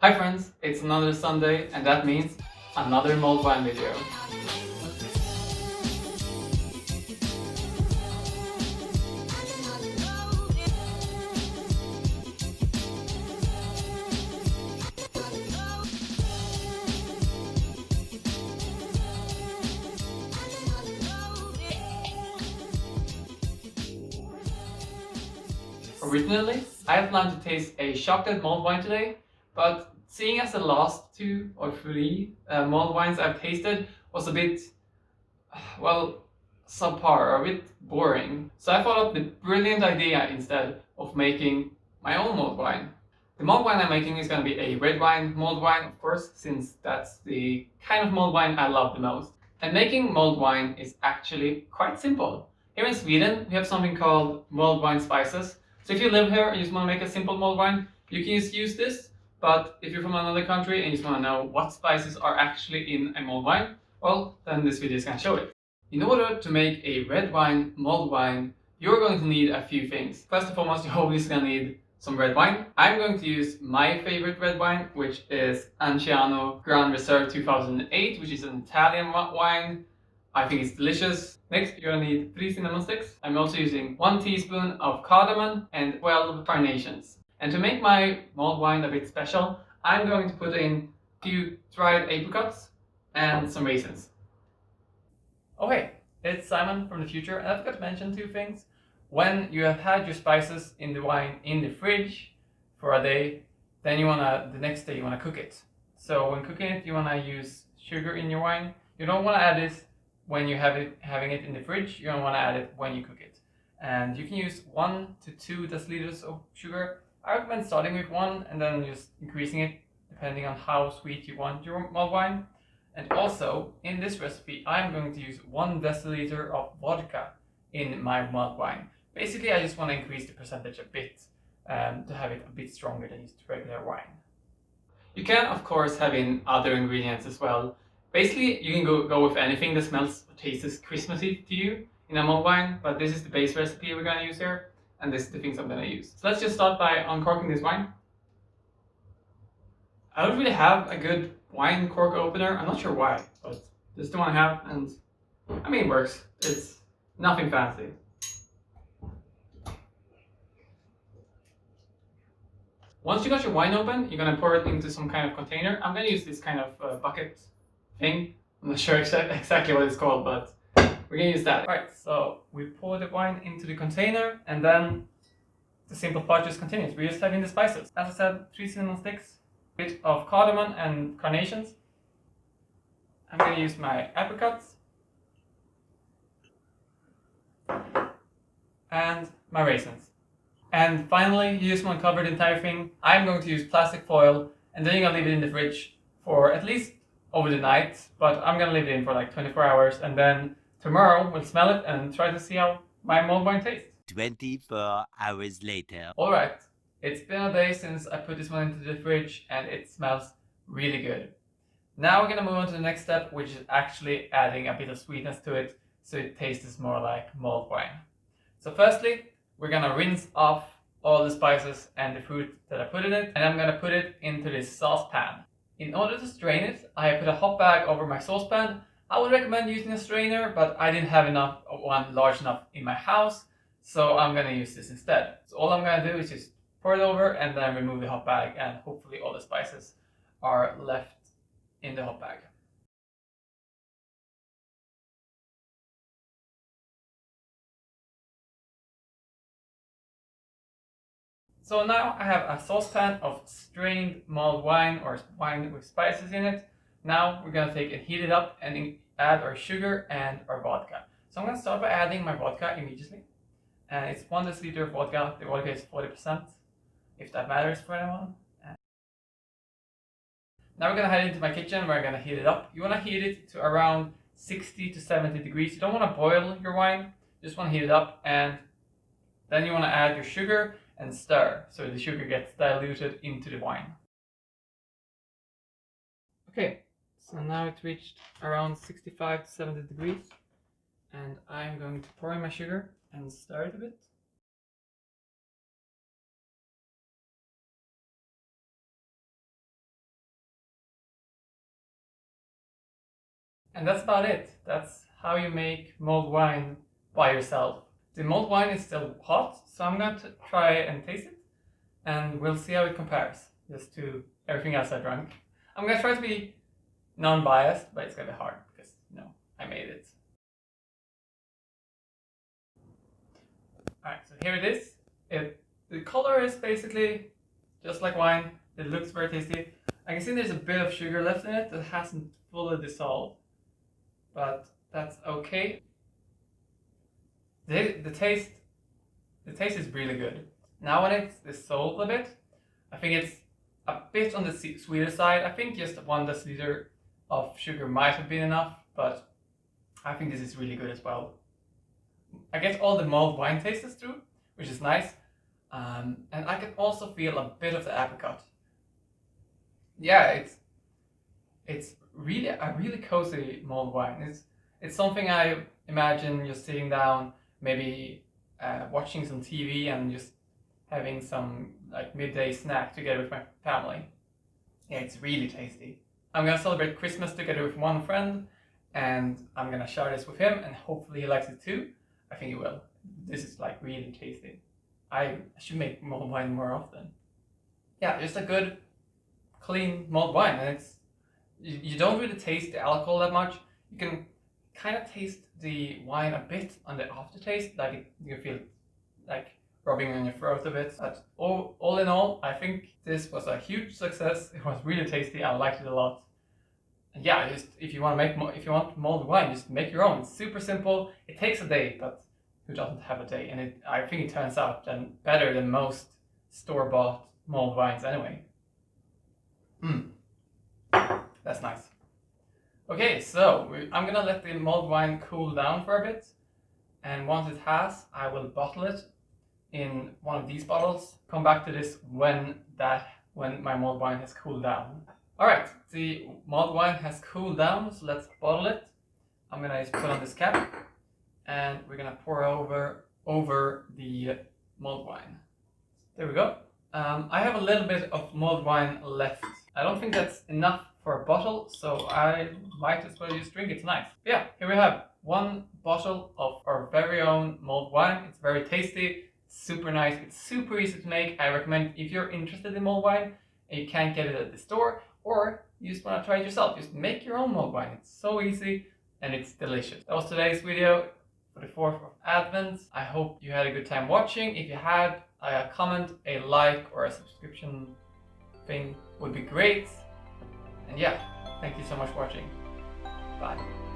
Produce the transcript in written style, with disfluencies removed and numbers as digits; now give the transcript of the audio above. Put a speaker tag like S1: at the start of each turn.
S1: Hi friends, it's another Sunday and that means another mulled wine video. Originally, I had planned to taste a chocolate mulled wine today, but seeing as the last two or three mulled wines I've tasted was a bit, well, subpar or a bit boring. So I thought up the brilliant idea instead of making my own mulled wine. The mulled wine I'm making is going to be a red wine mulled wine, of course, since that's the kind of mulled wine I love the most. And making mulled wine is actually quite simple. Here in Sweden, we have something called mulled wine spices. So if you live here and you just want to make a simple mulled wine, you can just use this. But if you're from another country and you just want to know what spices are actually in a mulled wine, well, then this video is going to show it. In order to make a red wine, mulled wine, you're going to need a few things. First and foremost, you're obviously going to need some red wine. I'm going to use my favorite red wine, which is Anciano Grand Reserve 2008, which is an Italian wine. I think it's delicious. Next, you're gonna need 3 cinnamon sticks. I'm also using 1 teaspoon of cardamom and 12 carnations. And to make my mulled wine a bit special, I'm going to put in a few dried apricots and some raisins. Okay, it's Simon from the future, and I forgot to mention 2 things. When you have had your spices in the wine in the fridge for a day, then the next day you wanna cook it. So when cooking it, you wanna use sugar in your wine. You don't wanna add this when you having it in the fridge. You don't wanna add it when you cook it. And you can use 1 to 2 deciliters of sugar. I recommend starting with 1 and then just increasing it depending on how sweet you want your mulled wine. And also, in this recipe, I'm going to use 1 deciliter of vodka in my mulled wine. Basically, I just want to increase the percentage a bit to have it a bit stronger than just regular wine. You can, of course, have in other ingredients as well. Basically, you can go with anything that smells or tastes Christmassy to you in a mulled wine, but this is the base recipe we're going to use here, and this is the things I'm going to use. So let's just start by uncorking this wine. I don't really have a good wine cork opener. I'm not sure why, but this is the one I have, and I mean, it works. It's nothing fancy. Once you got your wine open, you're gonna pour it into some kind of container. I'm gonna use this kind of bucket thing. I'm not sure exactly what it's called, but we're gonna use that. Alright, so we pour the wine into the container, and then the simple part just continues. We're just having the spices. As I said, 3 cinnamon sticks, a bit of cardamom and carnations. I'm gonna use my apricots and my raisins. And finally, you just want to cover the entire thing. I'm going to use plastic foil, and then you're gonna leave it in the fridge for at least over the night, but I'm gonna leave it in for like 24 hours, and then tomorrow we'll smell it and try to see how my mulled wine tastes.
S2: 24 hours later.
S1: Alright, it's been a day since I put this one into the fridge, and it smells really good. Now we're gonna move on to the next step, which is actually adding a bit of sweetness to it, so it tastes more like mulled wine. So firstly, we're gonna rinse off all the spices and the fruit that I put in it, and I'm gonna put it into this saucepan. In order to strain it, I put a hot bag over my saucepan. I would recommend using a strainer, but I didn't have one large enough in my house, so I'm gonna use this instead. So all I'm gonna do is just pour it over and then remove the hot bag, and hopefully all the spices are left in the hot bag. So now I have a saucepan of strained mulled wine or wine with spices in it. Now we're gonna take and heat it up and add our sugar and our vodka. So I'm gonna start by adding my vodka immediately. And it's 1 deciliter of vodka. The vodka is 40%, if that matters for anyone. Now we're gonna head into my kitchen where I'm gonna heat it up. You wanna heat it to around 60 to 70 degrees. You don't wanna boil your wine, you just wanna heat it up, and then you wanna add your sugar and stir so the sugar gets diluted into the wine. Okay, so now it's reached around 65 to 70 degrees, and I'm going to pour in my sugar and stir it a bit. And that's about it. That's how you make mulled wine by yourself. The mulled wine is still hot, so I'm going to try and taste it, and we'll see how it compares just to everything else I drank. I'm going to try to be non-biased, but it's going to be hard because, I made it. Alright, so here it is. The color is basically just like wine. It looks very tasty. I can see there's a bit of sugar left in it that hasn't fully dissolved, but that's okay. The taste is really good. Now when it's dissolved a bit, I think it's a bit on the sweeter side. I think just 1 deciliter of sugar might have been enough, but I think this is really good as well. I get all the mulled wine tastes through, which is nice, and I can also feel a bit of the apricot. Yeah, it's really a really cozy mulled wine. It's something I imagine just sitting down, maybe watching some TV and just having some like midday snack together with my family. Yeah, it's really tasty. I'm gonna celebrate Christmas together with one friend, and I'm gonna share this with him, and hopefully he likes it too. I think he will. This is like really tasty. I should make mulled wine more often. Yeah, just a good, clean mulled wine, and you don't really taste the alcohol that much. You can kind of taste the wine a bit on the aftertaste, like you feel like rubbing on your throat a bit. But all in all, I think this was a huge success. It was really tasty. I liked it a lot. And yeah, just if you want mulled wine, just make your own. It's super simple. It takes a day, but who doesn't have a day? And I think it turns out better than most store-bought mulled wines anyway. That's nice. Okay, so I'm gonna let the mulled wine cool down for a bit, and once it has, I will bottle it in one of these bottles. Come back to this when my mulled wine has cooled down. Alright, the mulled wine has cooled down, so let's bottle it. I'm gonna just put on this cap, and we're gonna pour over the mulled wine. There we go. I have a little bit of mulled wine left. I don't think that's enough for a bottle, so I might as well just drink it tonight. But yeah, here we have 1 bottle of our very own mulled wine. It's very tasty, super nice, it's super easy to make. I recommend if you're interested in mulled wine and you can't get it at the store, or you just want to try it yourself, just make your own mulled wine. It's so easy and it's delicious. That was today's video for the 4th of Advent. I hope you had a good time watching. If you had, a comment, a like, or a subscription thing would be great. And yeah, thank you so much for watching. Bye.